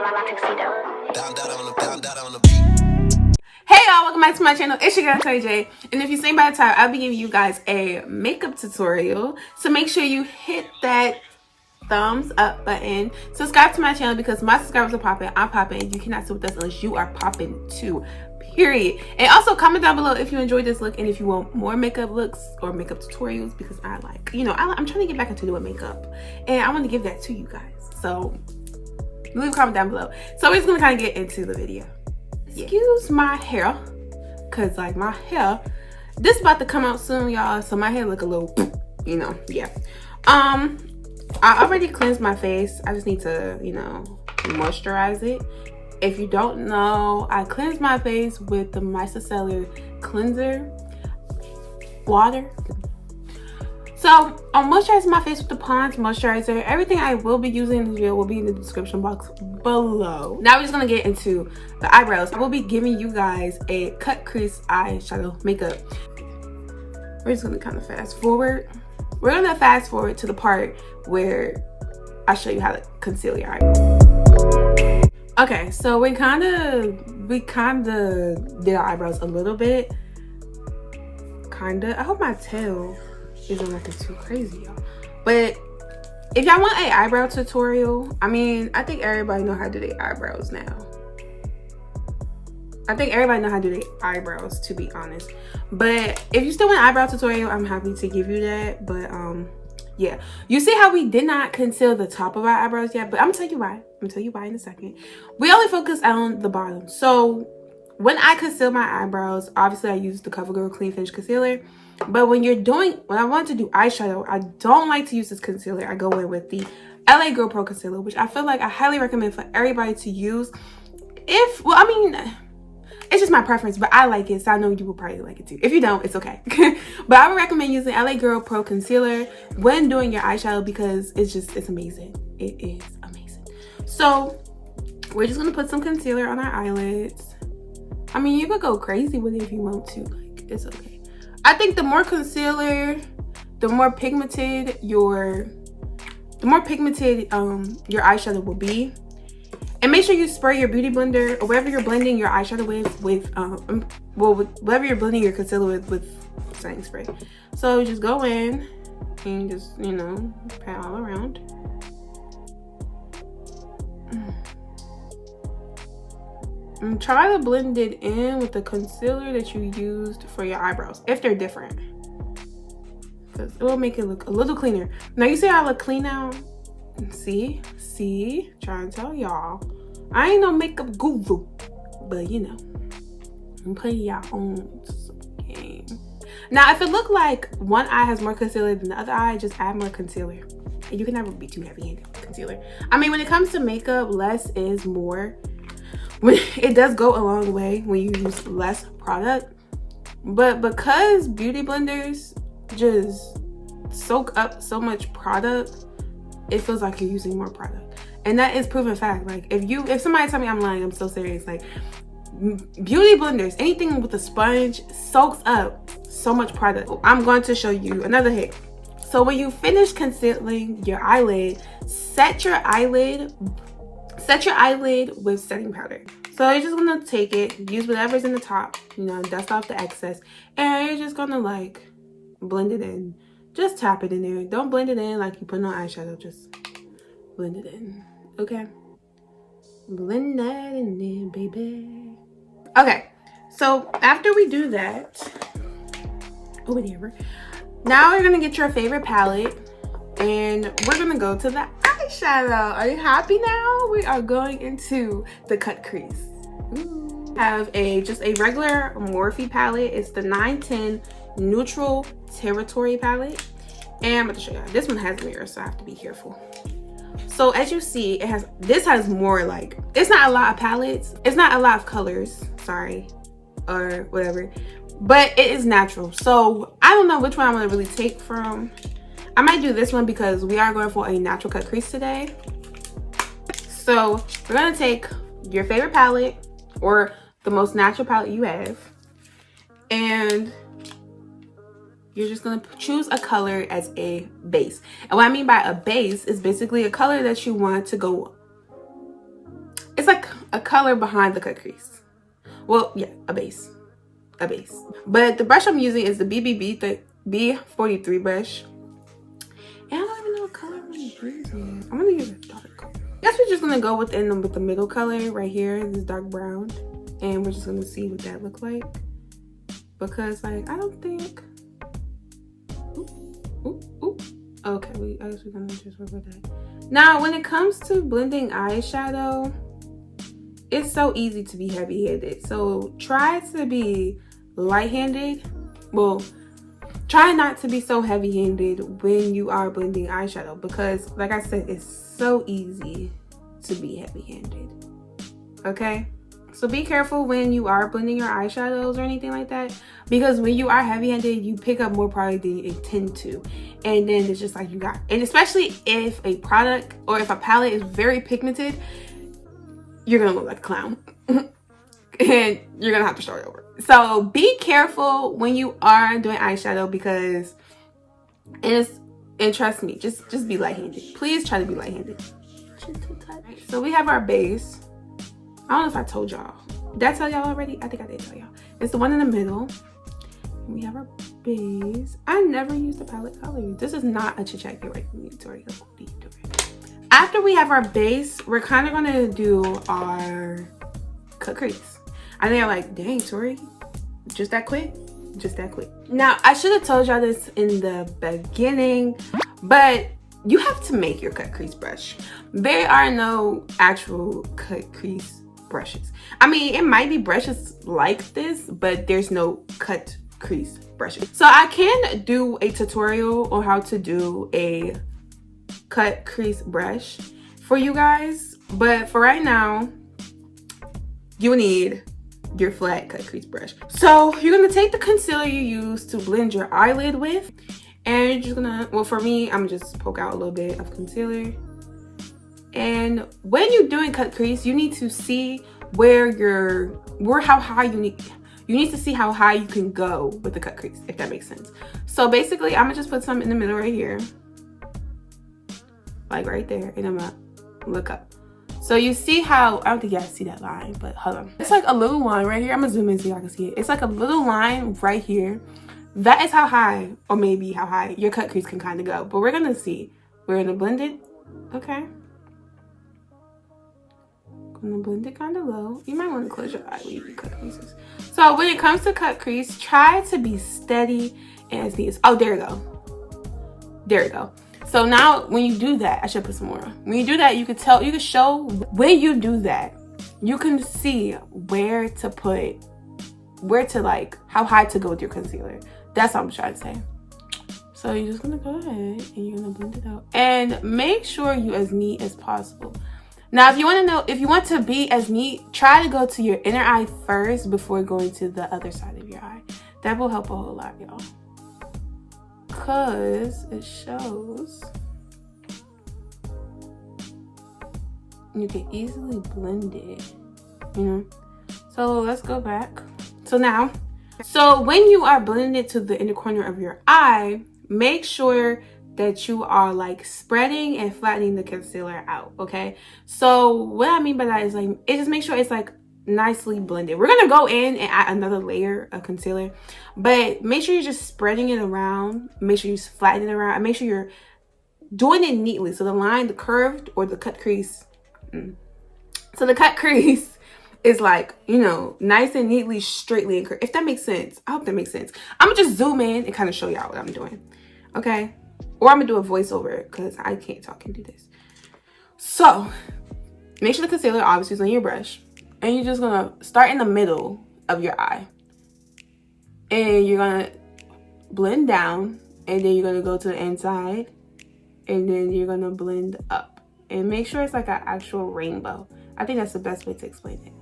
Hey y'all, welcome back to my channel. It's your girl Torri, and if you've seen by the time, I'll be giving you guys a makeup tutorial. So make sure you hit that thumbs up button, subscribe to my channel because my subscribers are popping, I'm popping, and you cannot sit with us unless you are popping too, period. And also comment down below if you enjoyed this look and if you want more makeup looks or makeup tutorials, because I like, you know, I'm trying to get back into doing makeup and I want to give that to you guys. So leave a comment down below. So we're just gonna kind of get into the video. Excuse my hair, cause like my hair, this about to come out soon, y'all. So my hair look a little, you know, yeah. I already cleansed my face. I just need to, you know, moisturize it. If you don't know, I cleansed my face with the micellar cleanser water. So I'm moisturizing my face with the Pond's moisturizer. Everything I will be using in this video will be in the description box below. Now we're just gonna get into the eyebrows. I will be giving you guys a cut crease eyeshadow makeup. We're just gonna kind of fast forward. We're gonna fast forward to the part where I show you how to conceal your eyebrows. Okay, so we kind of did our eyebrows a little bit. I hope my tail isn't looking too crazy, y'all. But if y'all want an eyebrow tutorial, I mean, I think everybody know how to do their eyebrows now. I think everybody know how to do their eyebrows, to be honest. But if you still want an eyebrow tutorial, I'm happy to give you that. But yeah, you see how we did not conceal the top of our eyebrows yet, but I'm gonna tell you why. I'm gonna tell you why in a second. We only focus on the bottom. So when I conceal my eyebrows, obviously I use the Covergirl Clean Finish Concealer. But when I want to do eyeshadow, I don't like to use this concealer. I go in with the LA Girl Pro Concealer, which I feel like I highly recommend for everybody to use. Well, I mean, it's just my preference, but I like it, so I know you will probably like it too. If you don't, it's okay. But I would recommend using LA Girl Pro Concealer when doing your eyeshadow because it's amazing. It is amazing. So we're just gonna put some concealer on our eyelids. I mean, you could go crazy with it if you want to. Like, it's okay. I think the more concealer, the more pigmented your eyeshadow will be. And make sure you spray your beauty blender or whatever you're blending your eyeshadow with whatever you're blending your concealer with setting spray. So just go in and just, you know, pat all around. And try to blend it in with the concealer that you used for your eyebrows, if they're different, because it will make it look a little cleaner. Now you see how I look clean now? See, trying to tell y'all, I ain't no makeup guru, but you know, I'm putting y'all on some game. Now, if it look like one eye has more concealer than the other eye, just add more concealer. And you can never be too heavy-handed with concealer. I mean, when it comes to makeup, less is more. It does go a long way when you use less product, but because beauty blenders just soak up so much product, it feels like you're using more product. And that is proven fact. Like if somebody tell me I'm lying, I'm so serious. Like beauty blenders, anything with a sponge soaks up so much product. I'm going to show you another hack. So when you finish concealing your eyelid, set your eyelid with setting powder. So you're just gonna take it, use whatever's in the top, you know, dust off the excess, and you're just gonna like blend it in. Just tap it in there. Don't blend it in like you put on eyeshadow, just blend it in. Okay, blend that in there, baby. Okay, so after we do that, oh whatever, now we're gonna get your favorite palette and we're gonna go to the eyeshadow. Are you happy now? We are going into the cut crease. Ooh. Have just a regular Morphe palette. It's the 910 Neutral Territory palette. And I'm about to show you. This one has mirrors, so I have to be careful. So as you see, this has more like, it's not a lot of palettes. It's not a lot of colors, sorry, or whatever. But it is natural. So I don't know which one I'm gonna really take from. I might do this one because we are going for a natural cut crease today. So we're gonna take your favorite palette or the most natural palette you have, and you're just gonna choose a color as a base. And what I mean by a base is basically a color that you want to go, a color behind the cut crease. Well, yeah, a base. But the brush I'm using is the the B43 brush. And I don't even know what color I'm gonna use here. I'm gonna use a dark color. I guess we're just gonna go with the middle color right here, this dark brown, and we're just gonna see what that looks like. Because like I don't think. Ooh. Okay, I guess we're gonna just work with that. Now, when it comes to blending eyeshadow, it's so easy to be heavy-handed. So try to be light-handed. Well, try not to be so heavy-handed when you are blending eyeshadow, because like I said, it's so easy to be heavy-handed. Okay? So be careful when you are blending your eyeshadows or anything like that, because when you are heavy-handed, you pick up more product than you intend to. And then it's just like you got, and especially if a product or if a palette is very pigmented, you're gonna look like a clown. And you're gonna have to start over. So be careful when you are doing eyeshadow, because and trust me, just be light-handed. Please try to be light-handed. So we have our base. I don't know if I told y'all. Did I tell y'all already? I think I did tell y'all. It's the one in the middle. And we have our base. I never used the palette color. This is not a chit-chat get right from you, Torri. What are you doing? After we have our base, we're kind of gonna do our cut crease. I think I'm like, dang, Torri, just that quick? Just that quick. Now, I should have told y'all this in the beginning, but you have to make your cut crease brush. There are no actual cut crease brushes. I mean, it might be brushes like this, but there's no cut crease brushes. So I can do a tutorial on how to do a cut crease brush for you guys, but for right now, you need your flat cut crease brush. So you're gonna take the concealer you use to blend your eyelid with, and you're just gonna, well, for me, I'm just poke out a little bit of concealer. And when you're doing cut crease, you need to see how high you need to see how high you can go with the cut crease, if that makes sense. So basically, I'm gonna just put some in the middle right here, like right there, and I'm gonna look up. So you see how, I don't think you guys see that line, but hold on. It's like a little line right here. I'm gonna zoom in so y'all can see it. It's like a little line right here. That is how high, or maybe how high your cut crease can kind of go. But we're gonna see. We're gonna blend it, okay? Gonna blend it kind of low. You might want to close your eye when you do cut creases. So when it comes to cut crease, try to be steady and as neat as, oh, there we go. There we go. So now when you do that, I should put some more. When you do that, you can show, when you do that, you can see where to like, how high to go with your concealer. That's what I'm trying to say. So you're just gonna go ahead and you're gonna blend it out. And make sure you're as neat as possible. Now, if you want to be as neat, try to go to your inner eye first before going to the other side of your eye. That will help a whole lot, y'all. Because it shows you can easily blend it, you know? So let's go back. So when you are blending it to the inner corner of your eye, make sure that you are like spreading and flattening the concealer out, okay? So what I mean by that is like, it just makes sure it's like nicely blended. We're gonna go in and add another layer of concealer, but make sure you're just spreading it around. Make sure you flatten it around, and make sure you're doing it neatly. So the line, the curved or the cut crease. So the cut crease is like, you know, nice and neatly, straightly and curved. If that makes sense. I hope that makes sense. I'm gonna just zoom in and kind of show y'all what I'm doing, okay? Or I'm gonna do a voiceover because I can't talk and do this. So make sure the concealer obviously is on your brush, and you're just gonna start in the middle of your eye, and you're gonna blend down, and then you're gonna go to the inside, and then you're gonna blend up, and make sure it's like an actual rainbow. I think that's the best way to explain it.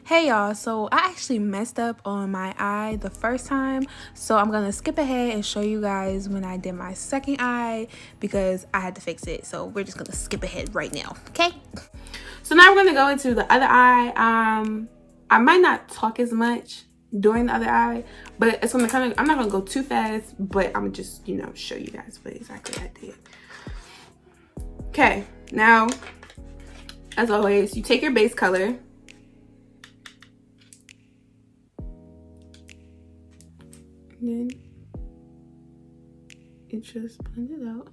Hey y'all, so I actually messed up on my eye the first time, so I'm gonna skip ahead and show you guys when I did my second eye because I had to fix it. So we're just gonna skip ahead right now, okay? So now we're gonna go into the other eye. I might not talk as much during the other eye, but it's gonna kind of, I'm not gonna go too fast, but I'm gonna just, you know, show you guys what exactly I did. Okay, now as always, you take your base color. And then it just blend it out.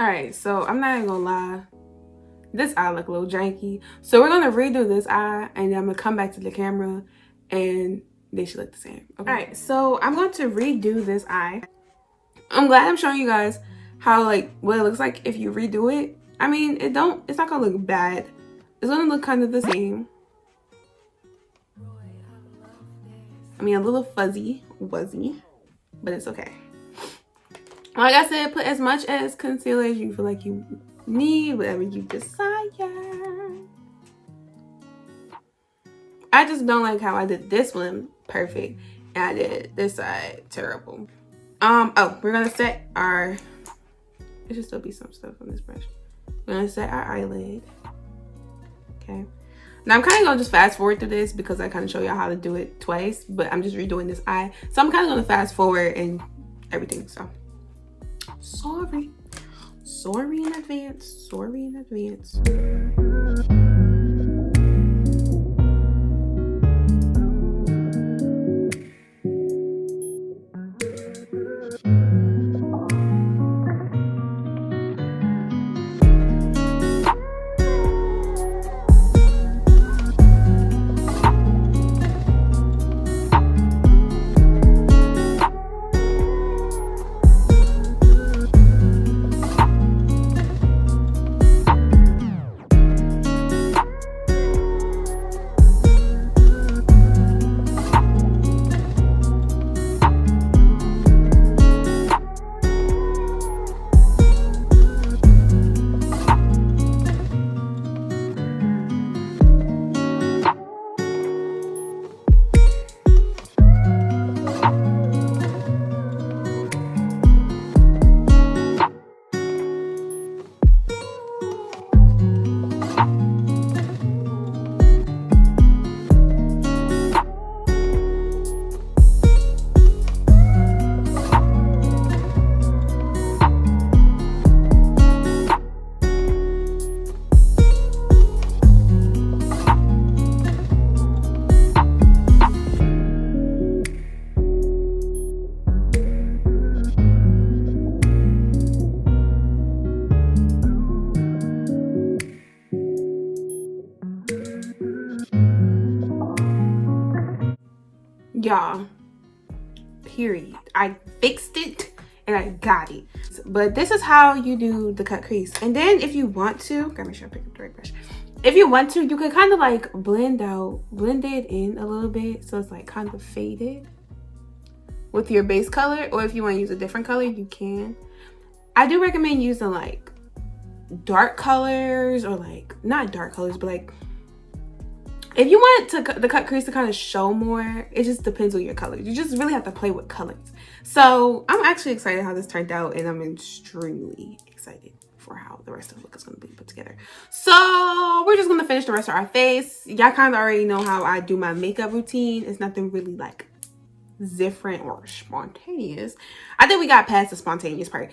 Alright, so I'm not even gonna lie. This eye look a little janky. So we're gonna redo this eye and then I'm gonna come back to the camera and they should look the same. Okay. Alright, so I'm going to redo this eye. I'm glad I'm showing you guys how like what it looks like if you redo it. I mean, it's not gonna look bad. It's gonna look kind of the same. I mean, a little fuzzy, wuzzy, but it's okay. Like I said, put as much as concealer as you feel like you need, whatever you desire. I just don't like how I did this one perfect and I did this side terrible. Oh, we're gonna set our, there should still be some stuff on this brush. We're gonna set our eyelid. Okay. Now I'm kind of gonna just fast forward through this because I kind of show y'all how to do it twice, but I'm just redoing this eye. So I'm kind of gonna fast forward and everything, so. Sorry in advance. Y'all, period. I fixed it and I got it. But this is how you do the cut crease. And then if you want to, gotta make sure I pick up the right brush. If you want to, you can kind of like blend it in a little bit so it's like kind of faded with your base color, or if you want to use a different color, you can. I do recommend using like dark colors, or like not dark colors, but like if you want it to the cut crease to kind of show more, it just depends on your colors. You just really have to play with colors. So I'm actually excited how this turned out, and I'm extremely excited for for how the rest of the look is going to be put together. So we're just going to finish the rest of our face. Y'all kind of already know how I do my makeup routine. It's nothing really like different or spontaneous. I think we got past the spontaneous part.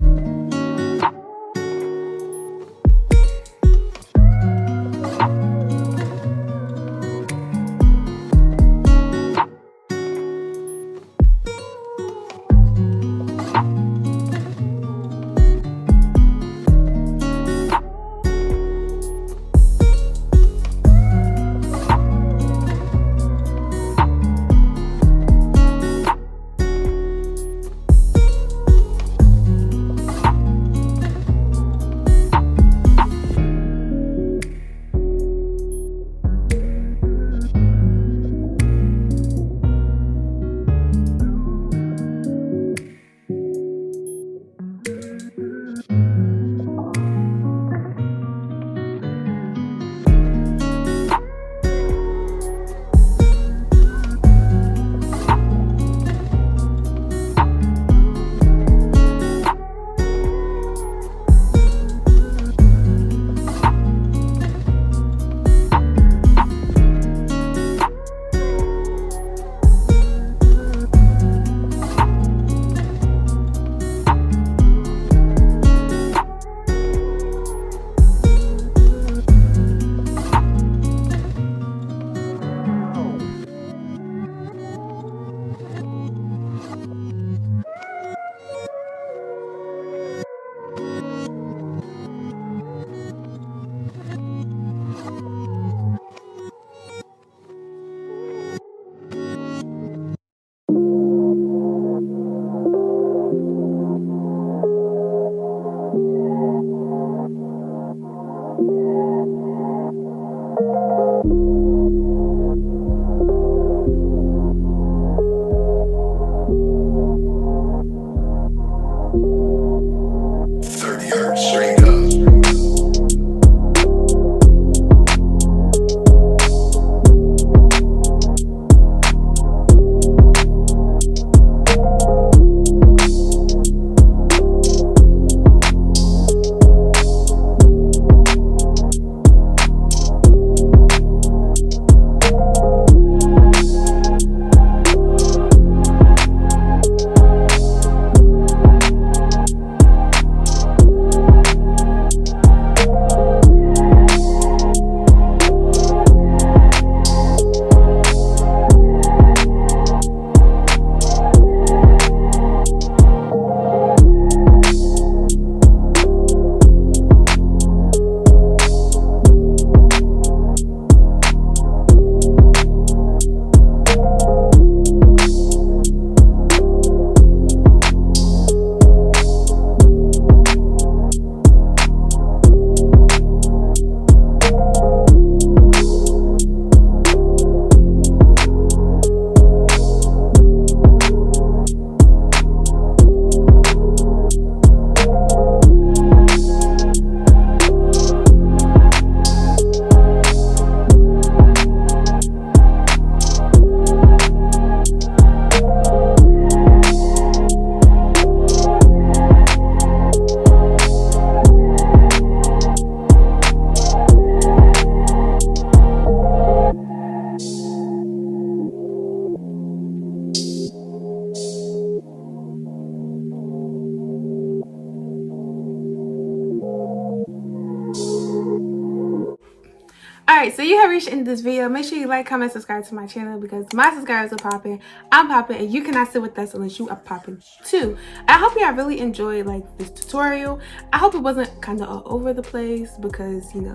Alright, so you have reached the end of this video. Make sure you like, comment, subscribe to my channel because my subscribers are popping. I'm popping, and you cannot sit with us unless you are popping too. I hope y'all really enjoyed like this tutorial. I hope it wasn't kind of all over the place because, you know,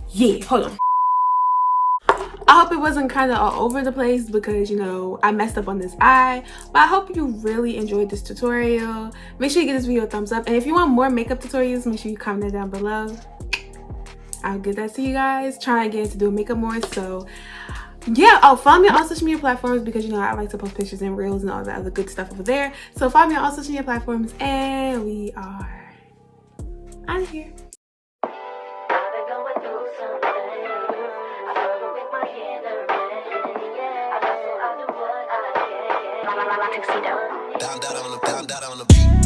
yeah, hold on. I hope it wasn't kind of all over the place because, you know, I messed up on this eye. But I hope you really enjoyed this tutorial. Make sure you give this video a thumbs up. And if you want more makeup tutorials, make sure you comment down below. I'll get that to you guys. Try again to do makeup more. So yeah, follow me on all social media platforms because, you know, I like to post pictures and reels and all that other good stuff over there. So follow me on all social media platforms, and we are out of here. Down on the beat.